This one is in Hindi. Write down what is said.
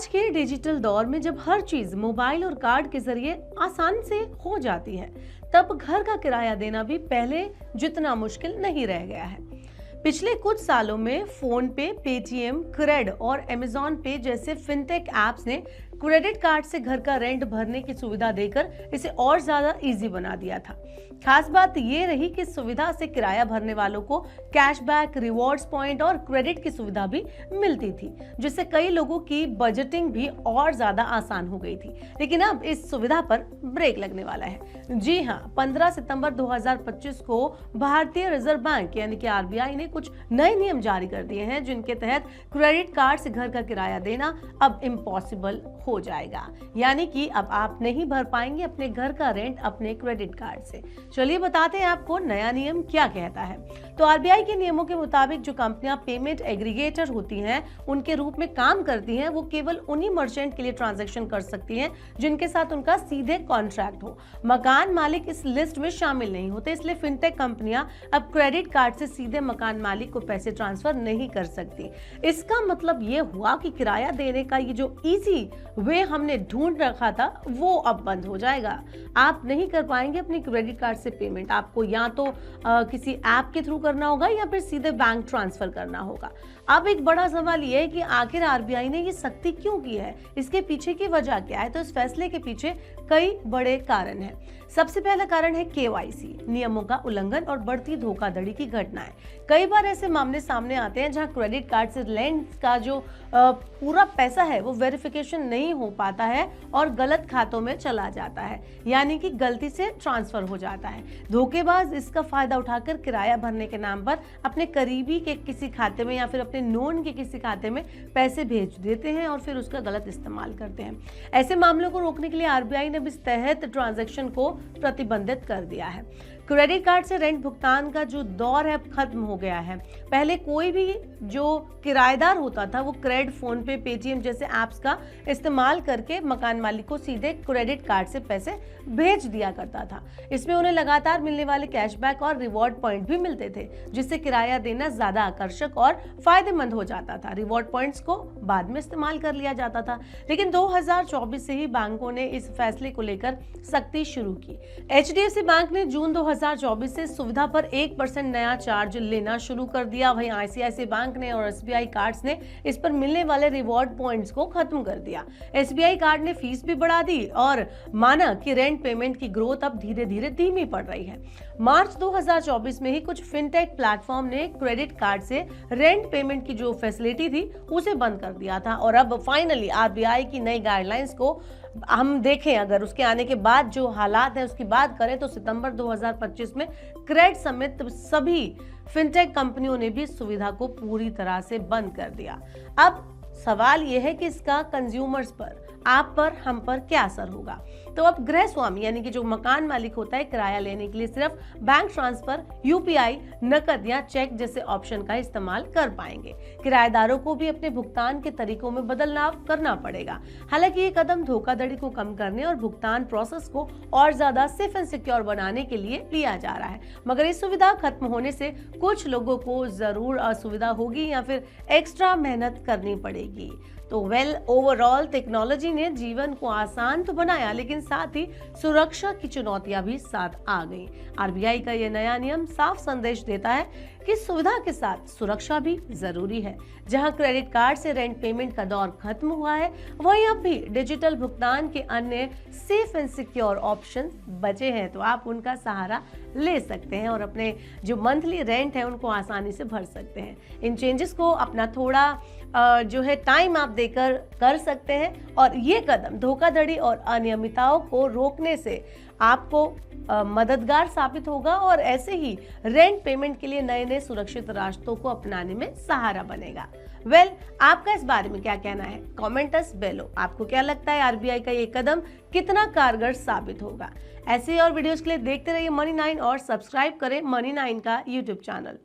आज के डिजिटल दौर में जब हर चीज मोबाइल और कार्ड के जरिए आसान से हो जाती है, तब घर का किराया देना भी पहले जितना मुश्किल नहीं रह गया है। पिछले कुछ सालों में फोन पे, पेटीएम, क्रेड और अमेजॉन पे जैसे फिनटेक ऐप्स ने क्रेडिट कार्ड से घर का रेंट भरने की सुविधा देकर इसे और ज्यादा इजी बना दिया था। खास बात ये रही कि सुविधा से किराया भरने वालों को कैशबैक, रिवॉर्ड्स पॉइंट और क्रेडिट की सुविधा भी मिलती थी, जिससे कई लोगों की बजटिंग भी और ज्यादा आसान हो गई थी। लेकिन अब इस सुविधा पर ब्रेक लगने वाला है। जी हाँ, 15 सितंबर 2025 को भारतीय रिजर्व बैंक यानी कि आरबीआई ने कुछ नए नियम जारी कर दिए हैं, जिनके तहत क्रेडिट कार्ड से घर का किराया देना अब इम्पॉसिबल हो जाएगा। यानी कि अब आप नहीं भर पाएंगे अपने घर का रेंट अपने क्रेडिट कार्ड से। चलिए बताते हैं आपको नया नियम क्या कहता है। तो आरबीआई के नियमों के मुताबिक जो कंपनियां पेमेंट एग्रीगेटर होती हैं, उनके रूप में काम करती हैं, वो केवल उन्हीं मर्चेंट के लिए ट्रांजैक्शन कर सकती हैं जिनके साथ उनका सीधे कॉन्ट्रैक्ट हो। मकान मालिक इस लिस्ट में शामिल नहीं होते, इसलिए फिनटेक कंपनियां अब क्रेडिट कार्ड से सीधे मकान मालिक को पैसे ट्रांसफर नहीं कर सकती। इसका मतलब ये हुआ कि किराया देने का ये जो इजी वे हमने ढूंढ रखा था, वो अब बंद हो जाएगा। आप नहीं कर पाएंगे अपनी क्रेडिट कार्ड से पेमेंट। आपको या तो किसी ऐप के थ्रू करना होगा या फिर सीधे बैंक ट्रांसफर करना होगा। अब एक बड़ा सवाल ये है कि आखिर आरबीआई ने ये सख्ती क्यों की है, इसके पीछे की वजह क्या है। तो इस फैसले के पीछे कई बड़े कारण हैं। सबसे पहला कारण है केवाईसी, नियमों का उल्लंघन और बढ़ती धोखाधड़ी की घटनाएं। कई बार ऐसे मामले सामने आते हैं जहां क्रेडिट कार्ड से लेंड का जो पूरा पैसा है वो वेरिफिकेशन नहीं हो पाता है और गलत खातों में चला जाता है, यानी कि गलती से ट्रांसफर हो जाता है। धोखेबाज इसका फायदा उठाकर किराया भरने के नाम पर अपने करीबी के किसी खाते में या फिर अपने नोन के किसी खाते में पैसे भेज देते हैं और फिर उसका गलत इस्तेमाल करते हैं। ऐसे मामलों को रोकने के लिए आरबीआई ने इस तहत ट्रांजैक्शन को प्रतिबंधित कर दिया है। क्रेडिट कार्ड से रेंट भुगतान का जो दौर है खत्म हो गया है। पहले कोई भी जो किराएदार होता था वो क्रेड, फोन पे, पेटीएम जैसे ऐप्स का इस्तेमाल करके मकान मालिक को सीधे क्रेडिट कार्ड से पैसे भेज दिया करता था। इसमें उन्हें लगातार मिलने वाले कैशबैक और रिवॉर्ड पॉइंट भी मिलते थे, जिससे किराया देना ज्यादा आकर्षक और फायदेमंद हो जाता था। रिवॉर्ड पॉइंट्स को बाद में इस्तेमाल कर लिया जाता था। लेकिन 2024 से ही बैंकों ने इस फैसले को लेकर सख्ती शुरू की। एचडीएफसी बैंक ने जून 2024 से सुविधा पर 1% नया चार्ज लेना शुरू कर दिया। वहीं आईसीआईसीआई बैंक ने और एसबीआई कार्ड्स ने इस पर मिलने वाले रिवॉर्ड पॉइंट्स को खत्म कर दिया। एसबीआई कार्ड ने फीस भी बढ़ा दी और माना कि रेंट पेमेंट की ग्रोथ अब धीरे धीरे धीमी पड़ रही है। मार्च 2024 में ही कुछ फिनटेक प्लेटफॉर्म ने क्रेडिट कार्ड से रेंट पेमेंट की जो फैसिलिटी थी उसे बंद कर दिया था। और अब फाइनली आरबीआई की नई गाइडलाइंस को हम देखें, अगर उसके आने के बाद जो हालात है उसकी बात करें, तो सितंबर 2025 में क्रेड समेत सभी फिनटेक कंपनियों ने भी सुविधा को पूरी तरह से बंद कर दिया। अब सवाल यह है कि इसका कंज्यूमर्स पर, आप पर, हम पर क्या असर होगा। तो अब गृह स्वामी यानी कि जो मकान मालिक होता है, किराया लेने के लिए सिर्फ बैंक ट्रांसफर, यूपीआई, नकद या चेक जैसे ऑप्शन का इस्तेमाल कर पाएंगे। किराएदारों को भी अपने भुगतान के तरीकों में बदलाव करना पड़ेगा। हालांकि ये कदम धोखाधड़ी को कम करने और भुगतान प्रोसेस को और ज्यादा सेफ एंड सिक्योर बनाने के लिए लिया जा रहा है। मगर इस सुविधा खत्म होने से कुछ लोगों को जरूर असुविधा होगी या फिर एक्स्ट्रा मेहनत करनी पड़ेगी। तो ओवरऑल टेक्नोलॉजी ने जीवन को आसान तो बनाया, लेकिन साथ ही सुरक्षा की चुनौतियां भी साथ आ गई। आरबीआई का यह नया नियम साफ संदेश देता है कि सुविधा के साथ सुरक्षा भी जरूरी है। जहां क्रेडिट कार्ड से रेंट पेमेंट का दौर खत्म हुआ है, वहीं अब भी डिजिटल भुगतान के अन्य सेफ एंड सिक्योर ऑप्शन बचे हैं, तो आप उनका सहारा ले सकते हैं और अपने जो मंथली रेंट है उनको आसानी से भर सकते हैं। इन चेंजेस को अपना थोड़ा जो है टाइम आप देकर कर सकते हैं और ये कदम धोखाधड़ी और अनियमितताओं को रोकने से आपको मददगार साबित होगा और ऐसे ही रेंट पेमेंट के लिए नए नए सुरक्षित रास्तों को अपनाने में सहारा बनेगा। आपका इस बारे में क्या कहना है? कमेंट अस बेलो। आपको क्या लगता है आरबीआई का ये कदम कितना कारगर साबित होगा? ऐसे और वीडियोस के लिए देखते रहिए मनी 9 और सब्सक्राइब करें मनी 9 का यूट्यूब चैनल।